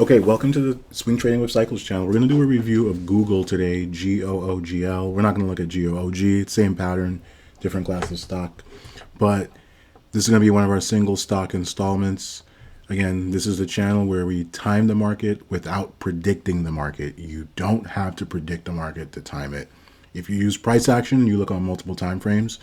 Okay, welcome to the Swing Trading with Cycles channel. We're going to do a review of Google today, GOOGL. We're not going to look at GOOG, same pattern, different class of stock. But this is going to be one of our single stock installments. Again, this is the channel where we time the market without predicting the market. You don't have to predict the market to time it. If you use price action, you look on multiple time frames,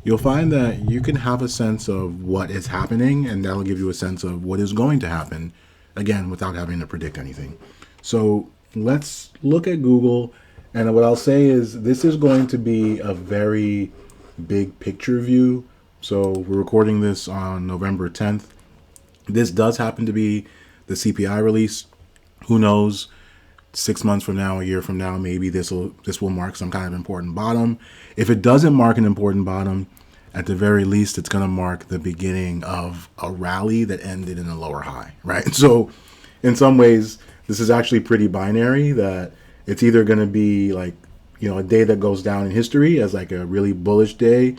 you'll find that you can have a sense of what is happening, and that'll give you a sense of what is going to happen, again, without having to predict anything. So let's look at Google. And what I'll say is this is going to be a very big picture view. So we're recording this on November 10th. This does happen to be the CPI release. Who knows? 6 months from now, a year from now, maybe this will mark some kind of important bottom. If it doesn't mark an important bottom, at the very least, it's going to mark the beginning of a rally that ended in a lower high, right? So in some ways, this is actually pretty binary, that it's either going to be like, a day that goes down in history as like a really bullish day,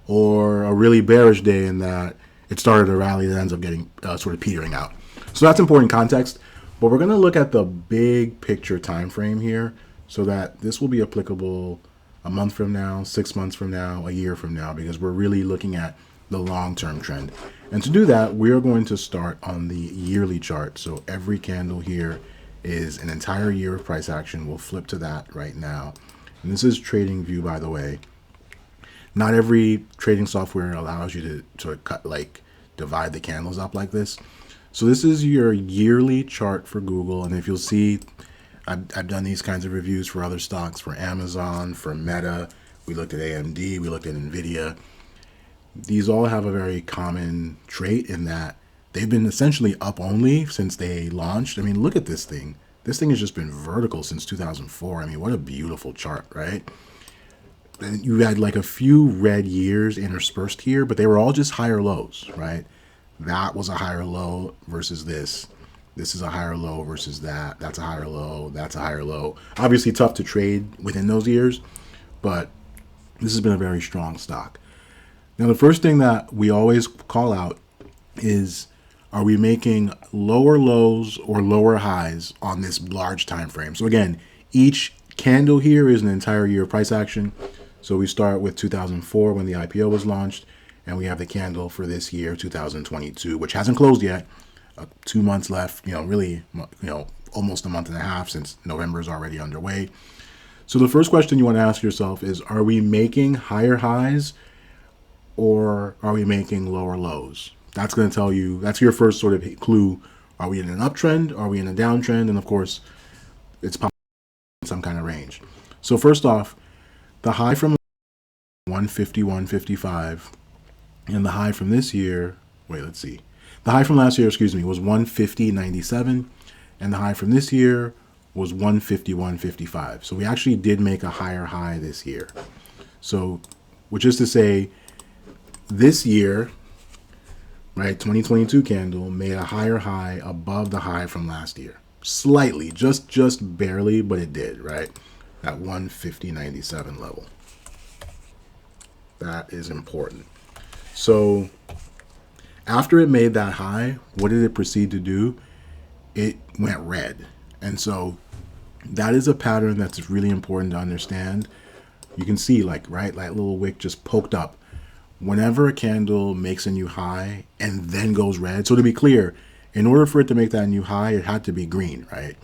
or a really bearish day in that it started a rally that ends up getting sort of petering out. So that's important context. But we're going to look at the big picture time frame here, so that this will be applicable a month from now, 6 months from now, a year from now, because we're really looking at the long-term trend. And to do that, we are going to start on the yearly chart. So every candle here is an entire year of price action. We'll flip to that right now. And this is TradingView, by the way. Not every trading software allows you to cut, like, divide the candles up like this. So this is your yearly chart for Google. And if you'll see, I've done these kinds of reviews for other stocks, for Amazon, for Meta. We looked at AMD, we looked at NVIDIA. These all have a very common trait in that they've been essentially up only since they launched. I mean, look at this thing. This thing has just been vertical since 2004. I mean, what a beautiful chart, right? And you had like a few red years interspersed here, but they were all just higher lows, right? That was a higher low versus this. This is a higher low versus that. That's a higher low. That's a higher low. Obviously tough to trade within those years, but this has been a very strong stock. Now, the first thing that we always call out is, are we making lower lows or lower highs on this large time frame? So again, each candle here is an entire year of price action. So we start with 2004 when the IPO was launched, and we have the candle for this year, 2022, which hasn't closed yet. 2 months left, really, almost a month and a half, since November is already underway. So the first question you want to ask yourself is, are we making higher highs or are we making lower lows? That's going to tell you, that's your first sort of clue. Are we in an uptrend? Are we in a downtrend? And of course, it's probably in some kind of range. So first off, the high from 151.55 and the high from this year, let's see. The high from last year, was 150.97, and the high from this year was 151.55. So we actually did make a higher high this year. So, which is to say, this year, right, 2022 candle made a higher high above the high from last year. Slightly, just barely, but it did, right? At 150.97 level. That is important. So after it made that high, what did it proceed to do? It went red. And so that is a pattern that's really important to understand. You can see, like, right, that little wick just poked up. Whenever a candle makes a new high and then goes red, so to be clear, in order for it to make that new high, it had to be green, right?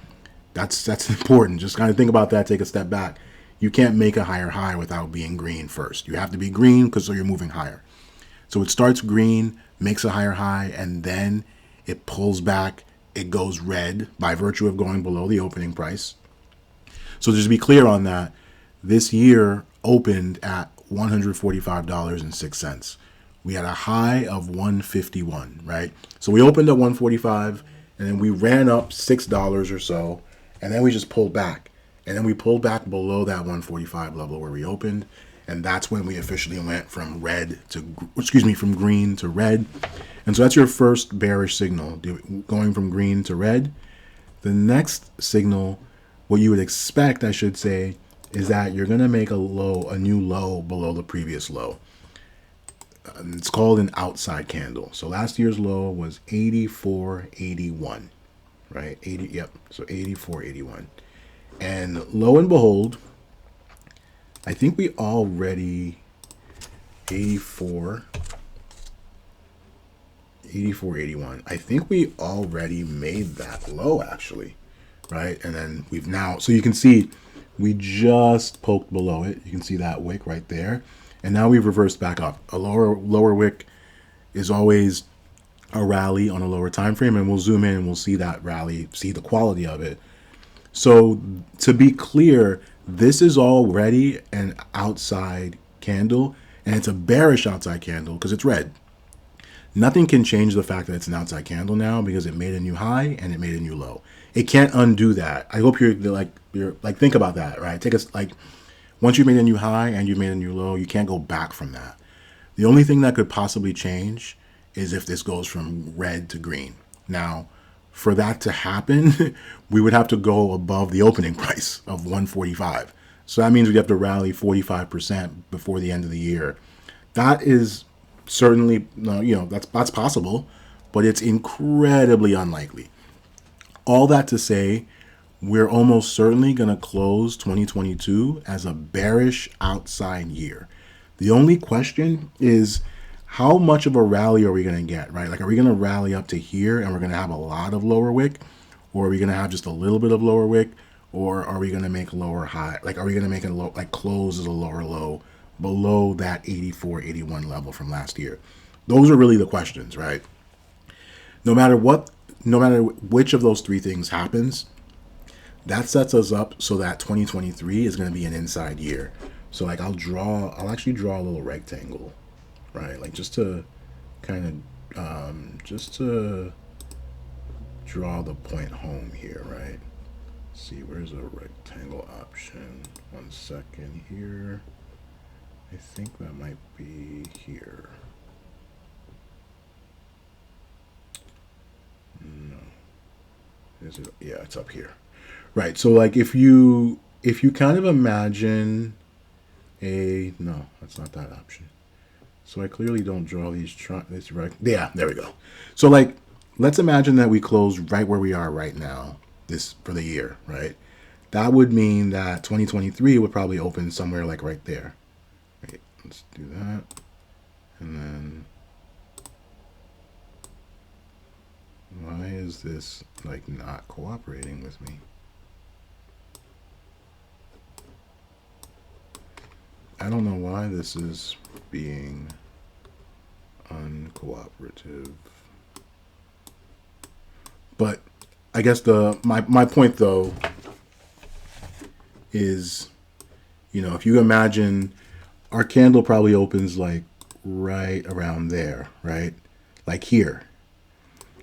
That's important. Just kind of think about that, take a step back. You can't make a higher high without being green first. You have to be green because so you're moving higher. So it starts green, makes a higher high, and then it pulls back. It goes red by virtue of going below the opening price. So just to be clear on that, this year opened at $145.06. We had a high of 151, right? So we opened at 145, and then we ran up $6 or so, and then we just pulled back. And then we pulled back below that 145 level where we opened. And that's when we officially went from from green to red. And so that's your first bearish signal, going from green to red. The next signal, what you would expect, I should say, is that you're going to make a new low below the previous low. It's called an outside candle. So last year's low was 84.81. right? 80, yep. So 84.81. And lo and behold, I think we already 84 84.81. I think we already made that low actually, right? And then we've now, so you can see we just poked below it. You can see that wick right there. And now we've reversed back up. A lower wick is always a rally on a lower time frame, and we'll zoom in and we'll see that rally, see the quality of it. So to be clear, this is already an outside candle, and it's a bearish outside candle because it's red. Nothing can change the fact that it's an outside candle now because it made a new high and it made a new low. It can't undo that. I hope you're like think about that, right? Take us like once you made a new high and you made a new low, you can't go back from that. The only thing that could possibly change is if this goes from red to green. Now, for that to happen, we would have to go above the opening price of 145. So that means we'd have to rally 45% before the end of the year. That is certainly, that's possible, but it's incredibly unlikely. All that to say, we're almost certainly going to close 2022 as a bearish outside year. The only question is how much of a rally are we going to get, right? Like, are we going to rally up to here and we're going to have a lot of lower wick, or are we going to have just a little bit of lower wick, or are we going to make lower high? Like, are we going to make a low, like close as a lower low below that 84.81 level from last year? Those are really the questions, right? No matter which of those three things happens, that sets us up so that 2023 is going to be an inside year. So like I'll actually draw a little rectangle, right? Like just to kind of, just to draw the point home here, right? Let's see, where's a rectangle option? 1 second here. I think that might be here. No. Is it? Yeah, it's up here. Right. So like if you kind of imagine no, that's not that option. So I clearly don't draw this right. Yeah, there we go. So like let's imagine that we close right where we are right now this for the year, right? That would mean that 2023 would probably open somewhere like right there. Wait, let's do that. And then why is this like not cooperating with me? I don't know why this is being uncooperative. But I guess my point though is, if you imagine our candle probably opens like right around there, right? Like here,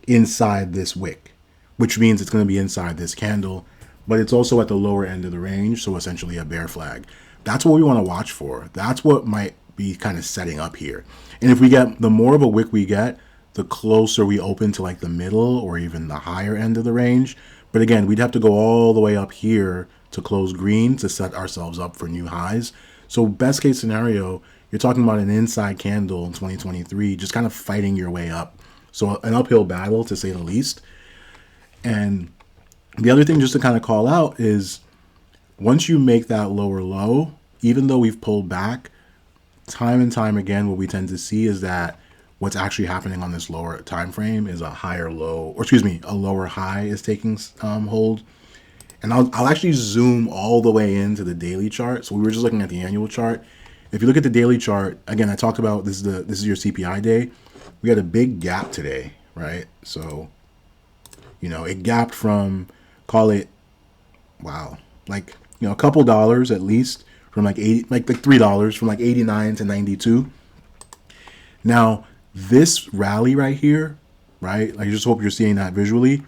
inside this wick, which means it's going to be inside this candle, but it's also at the lower end of the range, so essentially a bear flag. That's what we want to watch for. That's what might be kind of setting up here. And if we get, the more of a wick we get, the closer we open to like the middle or even the higher end of the range. But again, we'd have to go all the way up here to close green to set ourselves up for new highs. So best case scenario, you're talking about an inside candle in 2023, just kind of fighting your way up. So an uphill battle, to say the least. And the other thing just to kind of call out is once you make that lower low, even though we've pulled back, time and time again, what we tend to see is that what's actually happening on this lower time frame is a higher low, or excuse me, a lower high is taking hold. And I'll actually zoom all the way into the daily chart. So we were just looking at the annual chart. If you look at the daily chart, again, I talked about this is your CPI day. We had a big gap today, right? So, it gapped from, call it, wow, like, a couple dollars at least, from like $3, from like 89 to 92. Now, this rally right here, right? I just hope you're seeing that visually.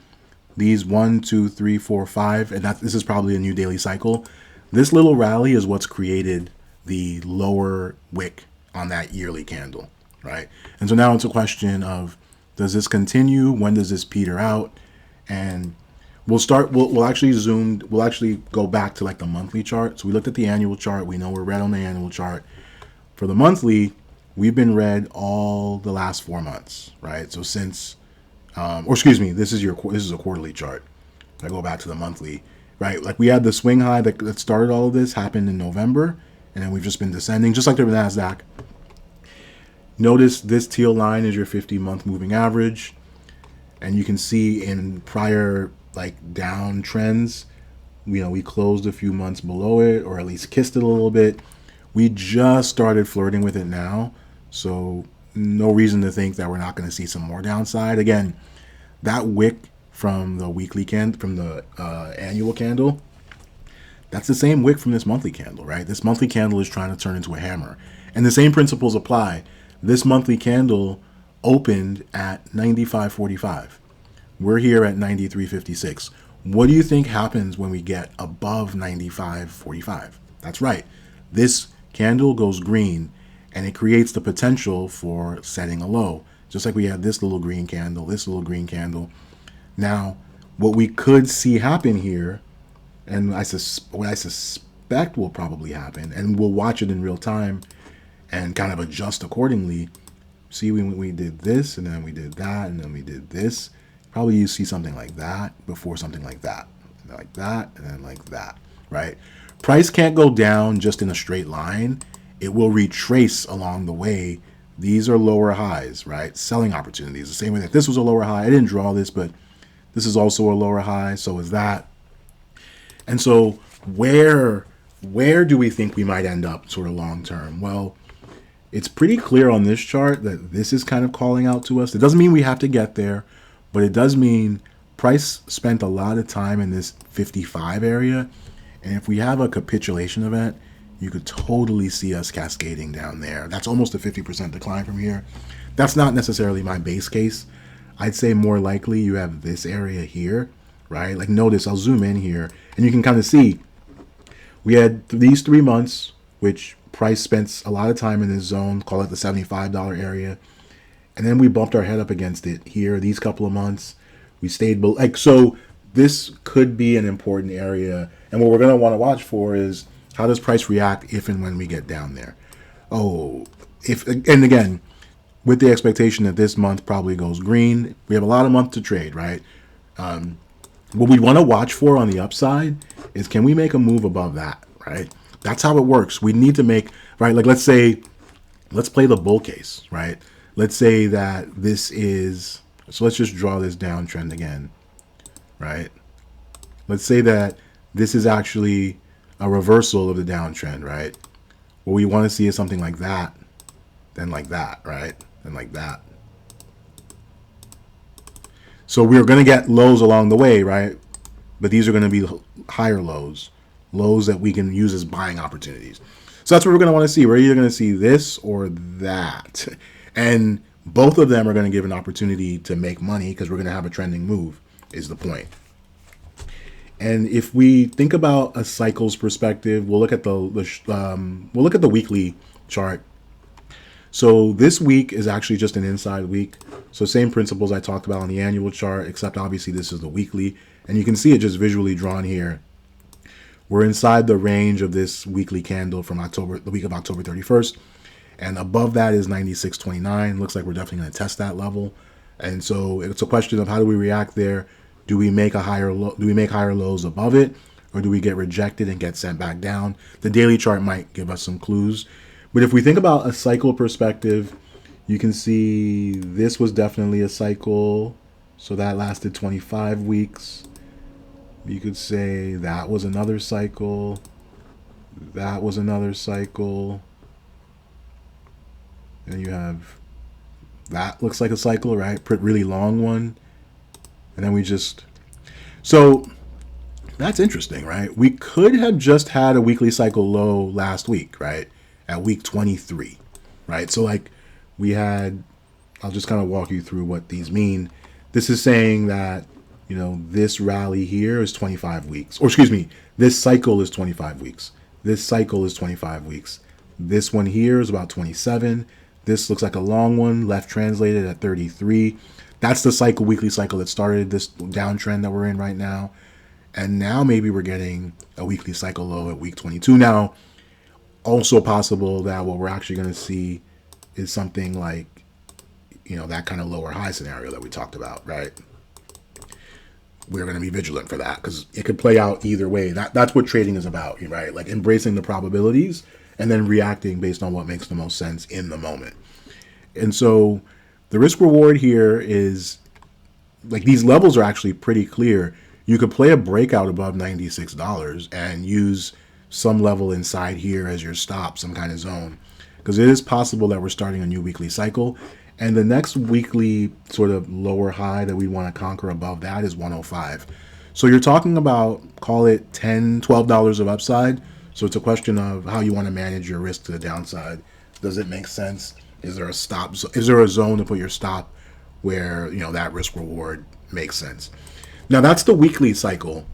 These 1, 2, 3, 4, 5, and this is probably a new daily cycle. This little rally is what's created the lower wick on that yearly candle, right? And so now it's a question of, does this continue? When does this peter out? And we'll actually go back to like the monthly chart. So we looked at the annual chart. We know we're red on the annual chart. For the monthly, we've been red all the last 4 months, right? So since Or excuse me, this is a quarterly chart. If I go back to the monthly, right? Like we had the swing high that started all of this happened in November, and then we've just been descending, just like the Nasdaq. Notice this teal line is your 50-month moving average, and you can see in prior like down trends, we closed a few months below it, or at least kissed it a little bit. We just started flirting with it now, so no reason to think that we're not going to see some more downside. Again, that wick from the weekly candle, from the annual candle, that's the same wick from this monthly candle, right? This monthly candle is trying to turn into a hammer, and the same principles apply. This monthly candle opened at 95.45. We're here at 93.56. What do you think happens when we get above 95.45? That's right. This candle goes green, and it creates the potential for setting a low. Just like we had this little green candle, this little green candle. Now, what we could see happen here, and what I suspect will probably happen, and we'll watch it in real time and kind of adjust accordingly. See, we did this, and then we did that, and then we did this. Probably you see something like that before something like that, and then like that, right? Price can't go down just in a straight line. It will retrace along the way. These are lower highs, right? Selling opportunities. The same way that this was a lower high. I didn't draw this, but this is also a lower high. So is that. And so where do we think we might end up sort of long term? Well, it's pretty clear on this chart that this is kind of calling out to us. It doesn't mean we have to get there, but it does mean price spent a lot of time in this 55 area. And if we have a capitulation event, you could totally see us cascading down there. That's almost a 50% decline from here. That's not necessarily my base case. I'd say more likely you have this area here, right? Like notice, I'll zoom in here, and you can kind of see we had these 3 months, which price spent a lot of time in this zone, call it the $75 area. And then we bumped our head up against it here, these couple of months. We stayed below. Like, so this could be an important area. And what we're going to want to watch for is how does price react if and when we get down there? And again, with the expectation that this month probably goes green, we have a lot of month to trade, right? What we want to watch for on the upside is, can we make a move above that, right? That's how it works. We need to make, right? Like, let's play the bull case, right? Let's say that this is, so let's just draw this downtrend again, right? Let's say that this is actually a reversal of the downtrend, right? What we want to see is something like that, then like that, right? And like that. So we're going to get lows along the way, right? But these are going to be higher lows that we can use as buying opportunities. So that's what we're going to want to see. We're either going to see this or that. And both of them are going to give an opportunity to make money because we're going to have a trending move, is the point. And if we think about a cycles perspective, we'll look at the weekly chart. So this week is actually just an inside week. So same principles I talked about on the annual chart, except obviously this is the weekly. And you can see it just visually drawn here. We're inside the range of this weekly candle from the week of October 31st. And above that is 96.29. Looks like we're definitely going to test that level. And so it's a question of how do we react there? Do we make higher lows above it, or do we get rejected and get sent back down? The daily chart might give us some clues. But if we think about a cycle perspective, you can see this was definitely a cycle. So that lasted 25 weeks. You could say that was another cycle. That was another cycle. And you have, that looks like a cycle, right? Really long one. And then so that's interesting, right? We could have just had a weekly cycle low last week, right? At week 23, right? So like I'll just kind of walk you through what these mean. This is saying that, this rally here is 25 weeks, or excuse me, this cycle is 25 weeks. This cycle is 25 weeks. This one here is about 27. This looks like a long one, left translated at 33. That's the weekly cycle that started this downtrend that we're in right now. And now maybe we're getting a weekly cycle low at week 22. Now, also possible that what we're actually going to see is something like that kind of lower high scenario that we talked about, right? We're going to be vigilant for that because it could play out either way. That's what trading is about, right? Like embracing the probabilities and then reacting based on what makes the most sense in the moment. And so the risk reward here is like these levels are actually pretty clear. You could play a breakout above $96 and use some level inside here as your stop, some kind of zone, because it is possible that we're starting a new weekly cycle. And the next weekly sort of lower high that we want to conquer above that is 105. So you're talking about, call it $10, $12 of upside. So it's a question of how you want to manage your risk to the downside. Does it make sense? Is there a stop? Is there a zone to put your stop where, that risk reward makes sense? Now that's the weekly cycle.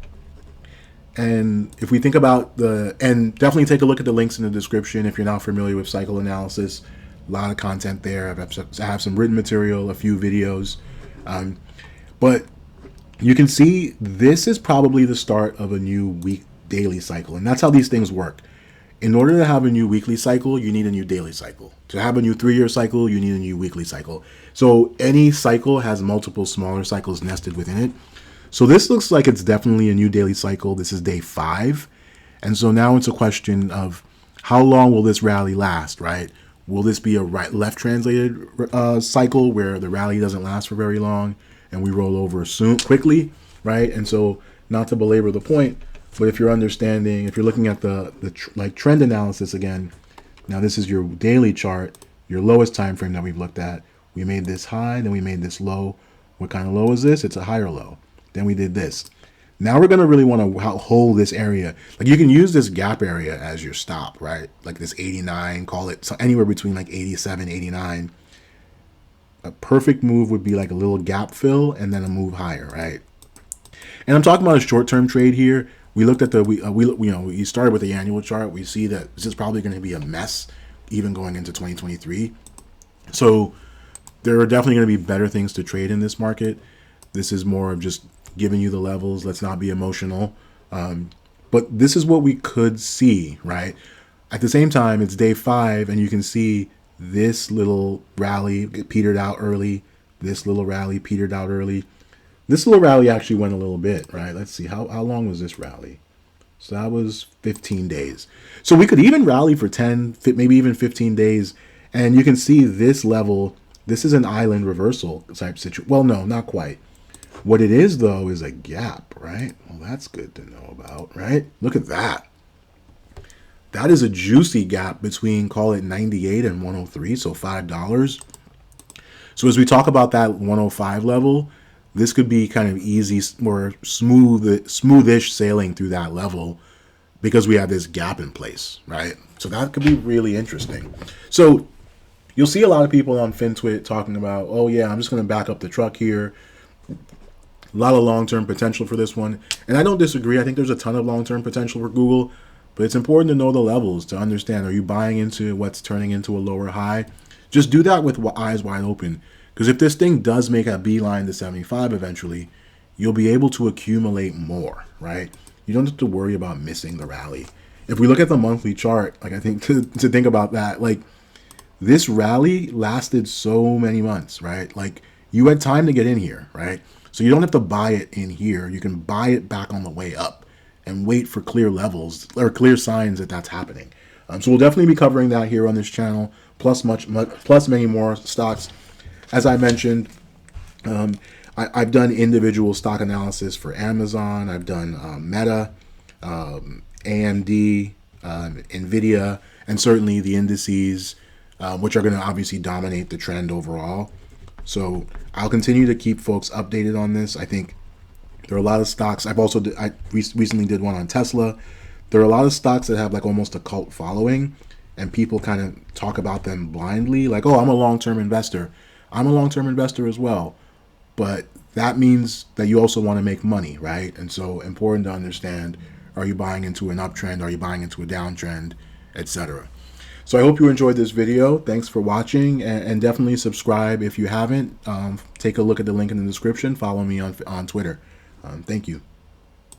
And if we think about and definitely take a look at the links in the description if you're not familiar with cycle analysis. A lot of content there. I have some written material, a few videos. But you can see this is probably the start of a new daily cycle. And that's how these things work. In order to have a new weekly cycle, you need a new daily cycle. To have a new 3-year cycle, you need a new weekly cycle. So any cycle has multiple smaller cycles nested within it. So this looks like it's definitely a new daily cycle. This is day 5. And so now it's a question of how long will this rally last, right? Will this be a right-left translated cycle where the rally doesn't last for very long and we roll over quickly, right? And so not to belabor the point, but if you're looking at the trend analysis again, now this is your daily chart, your lowest time frame that we've looked at. We made this high, then we made this low. What kind of low is this? It's a higher low. Then we did this. Now we're going to really want to hold this area. Like you can use this gap area as your stop, right? Like this 89, call it anywhere between like 87, 89. A perfect move would be like a little gap fill and then a move higher, right? And I'm talking about a short-term trade here. We looked at we started with the annual chart. We see that this is probably going to be a mess even going into 2023. So there are definitely going to be better things to trade in this market. This is more of just giving you the levels. Let's not be emotional. But this is what we could see, right? At the same time, it's day 5, and you can see this little rally petered out early. This little rally petered out early. This little rally actually went a little bit, right? Let's see. How long was this rally? So that was 15 days. So we could even rally for 10, maybe even 15 days. And you can see this level. This is an island reversal type situation. Well, no, not quite. What it is, though, is a gap, right? Well, that's good to know about, right? Look at that. That is a juicy gap between, call it 98 and 103, so $5. So as we talk about that 105 level, this could be kind of easy or smoothish sailing through that level because we have this gap in place, right? So that could be really interesting. So you'll see a lot of people on FinTwit talking about, oh yeah, I'm just going to back up the truck here. A lot of long-term potential for this one. And I don't disagree. I think there's a ton of long-term potential for Google, but it's important to know the levels to understand, are you buying into what's turning into a lower high? Just do that with eyes wide open. Because if this thing does make a beeline to 75 eventually, you'll be able to accumulate more, right? You don't have to worry about missing the rally. If we look at the monthly chart, like I think to think about that, like this rally lasted so many months, right? Like you had time to get in here, right? So you don't have to buy it in here. You can buy it back on the way up and wait for clear levels or clear signs that that's happening. So we'll definitely be covering that here on this channel, plus many more stocks. As I mentioned, I've done individual stock analysis for Amazon. I've done Meta, AMD, NVIDIA, and certainly the indices, which are going to obviously dominate the trend overall. So I'll continue to keep folks updated on this. I think there are a lot of stocks. I recently did one on Tesla. There are a lot of stocks that have like almost a cult following, and people kind of talk about them blindly, like, oh, I'm a long-term investor. I'm a long-term investor as well. But that means that you also want to make money, right? And so important to understand, are you buying into an uptrend? Are you buying into a downtrend, etc.? So I hope you enjoyed this video. Thanks for watching, and definitely subscribe if you haven't. Take a look at the link in the description. Follow me on Twitter. Thank you.